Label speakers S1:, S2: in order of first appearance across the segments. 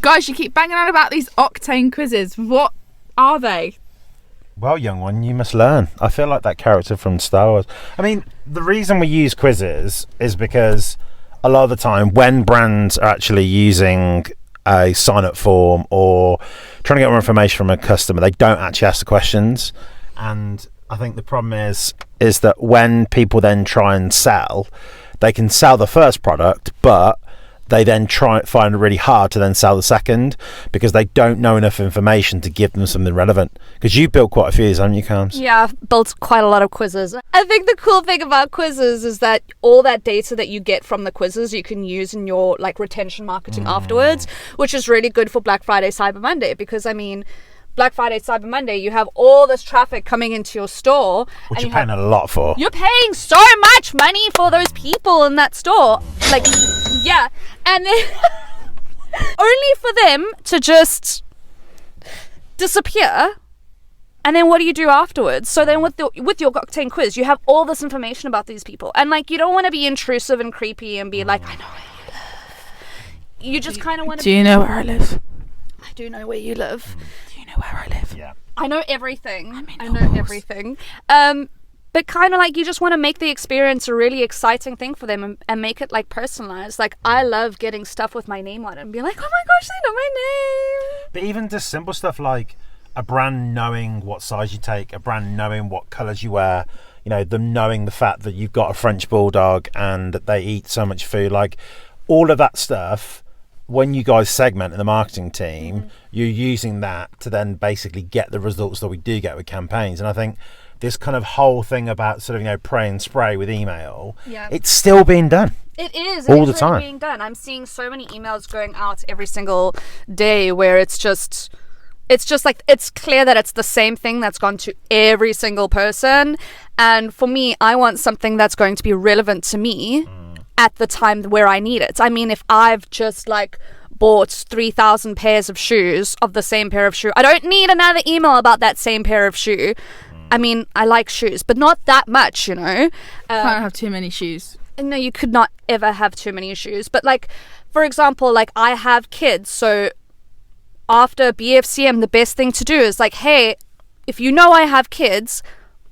S1: Guys, you keep banging on about these Octane quizzes. What are they?
S2: Well, young one, you must learn. I feel like that character from Star Wars. I mean, the reason we use quizzes is because a lot of the time when brands are actually using a sign-up form or trying to get more information from a customer, they don't actually ask the questions. And I think the problem is that when people then try and sell, they can sell the first product, but they then find it really hard to then sell the second because they don't know enough information to give them something relevant. Because you built quite a few, haven't you, Carms?
S3: Yeah, I've built quite a lot of quizzes. I think the cool thing about quizzes is that all that data that you get from the quizzes you can use in your like retention marketing afterwards, which is really good for Black Friday, Cyber Monday. Because I mean, Black Friday, Cyber Monday, you have all this traffic coming into your store.
S2: Which you're paying a lot for.
S3: You're paying so much money for those people in that store. Like, yeah. And then only for them to just disappear. And then what do you do afterwards? So then with your Octane quiz, you have all this information about these people. And like, you don't want to be intrusive and creepy and be like, I know where you live. You just kind of want to...
S1: Do you know where I live?
S3: I do know where you live.
S1: Do you know where I live?
S2: Yeah.
S3: I know everything. I know everything. But kind of like you just want to make the experience a really exciting thing for them and make it like personalized. Like I love getting stuff with my name on it and be like, oh my gosh, they know my name.
S2: But even just simple stuff like a brand knowing what size you take, a brand knowing what colours you wear, you know, them knowing the fact that you've got a French bulldog and that they eat so much food, like all of that stuff. When you guys segment in the marketing team, you're using that to then basically get the results that we do get with campaigns. And I think this kind of whole thing about sort of, you know, pray and spray with email, it's still being done.
S3: It is.
S2: All the time.
S3: Being done. I'm seeing so many emails going out every single day where it's just like, it's clear that it's the same thing that's gone to every single person. And for me, I want something that's going to be relevant to me at the time where I need it. I mean, if I've just like bought 3,000 pairs of shoes of the same pair of shoe, I don't need another email about that same pair of shoe. I mean, I like shoes, but not that much, you know.
S1: Can't have too many shoes.
S3: No, you could not ever have too many shoes. But like, for example, like I have kids, so after BFCM, the best thing to do is like, hey, if you know I have kids,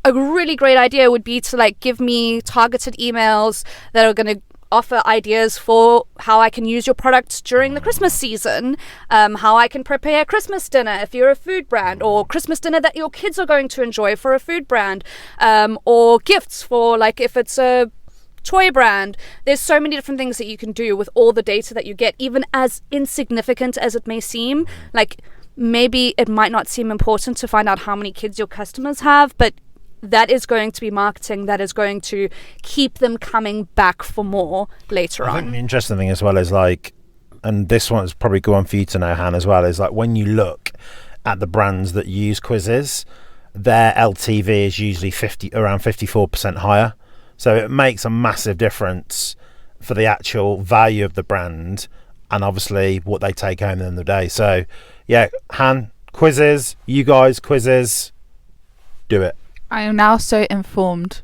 S3: a really great idea would be to like give me targeted emails that are going to offer ideas for how I can use your products during the Christmas season, how I can prepare Christmas dinner if you're a food brand, or Christmas dinner that your kids are going to enjoy for a food brand, or gifts for like if it's a toy brand. There's so many different things that you can do with all the data that you get, even as insignificant as it may seem. Like maybe it might not seem important to find out how many kids your customers have, but that is going to be marketing that is going to keep them coming back for more later on.
S2: I think the interesting thing as well is like, and this one is probably good one for you to know, Han, as well, is like when you look at the brands that use quizzes, their LTV is usually around 54% higher. So it makes a massive difference for the actual value of the brand and obviously what they take home at the end of the day. So yeah, Han, quizzes, you guys, quizzes, do it.
S1: I am now so informed.